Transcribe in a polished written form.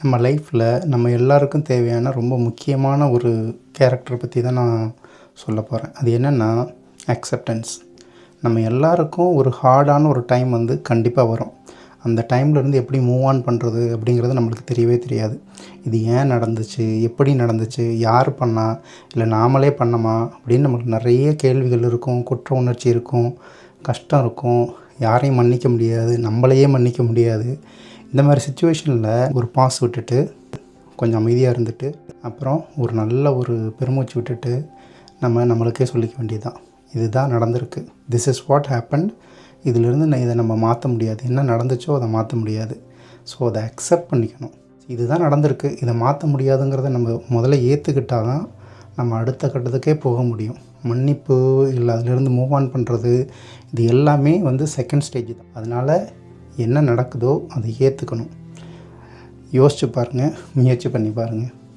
நம்ம லைஃப்பில் நம்ம எல்லாருக்கும் தேவையான ரொம்ப முக்கியமான ஒரு கேரக்டரை பற்றி தான் நான் சொல்ல போகிறேன். அது என்னென்னா அக்செப்டன்ஸ். நம்ம எல்லாருக்கும் ஒரு ஹார்டான ஒரு டைம் வந்து கண்டிப்பாக வரும். அந்த டைம்லேருந்து எப்படி மூவ் ஆன் பண்ணுறது அப்படிங்கிறது நம்மளுக்கு தெரியவே தெரியாது. இது ஏன் நடந்துச்சு, எப்படி நடந்துச்சு, யார் பண்ணா, இல்லை நாமளே பண்ணோமா அப்படின்னு நம்மளுக்கு நிறைய கேள்விகள் இருக்கும், குற்ற உணர்ச்சி இருக்கும், கஷ்டம் இருக்கும், யாரையும் மன்னிக்க முடியாது, நம்மளையே மன்னிக்க முடியாது. இந்த மாதிரி சிச்சுவேஷனில் ஒரு பாஸ் விட்டுட்டு கொஞ்சம் அமைதியாக இருந்துட்டு அப்புறம் ஒரு நல்ல ஒரு பெருமூச்சு விட்டுட்டு நம்மளுக்கே சொல்லிக்க வேண்டியதுதான், இதுதான் நடந்திருக்கு, திஸ் இஸ் வாட் ஹேப்பன். இதிலிருந்து இதை நம்ம மாற்ற முடியாது, என்ன நடந்துச்சோ அதை மாற்ற முடியாது. ஸோ அதை அக்செப்ட் பண்ணிக்கணும். இதுதான் நடந்திருக்கு, இதை மாற்ற முடியாதுங்கிறத நம்ம முதல்ல ஏற்றுக்கிட்டால் தான் நம்ம அடுத்த கட்டத்துக்கே போக முடியும். மன்னிப்பு இல்லை அதிலிருந்து மூவ் ஆன் பண்ணுறது, இது எல்லாமே வந்து செகண்ட் ஸ்டேஜ் தான். அதனால் என்ன நடக்குதோ அதை ஏற்றுக்கணும். யோசிச்சு பாருங்கள், முயற்சி பண்ணி பாருங்கள்.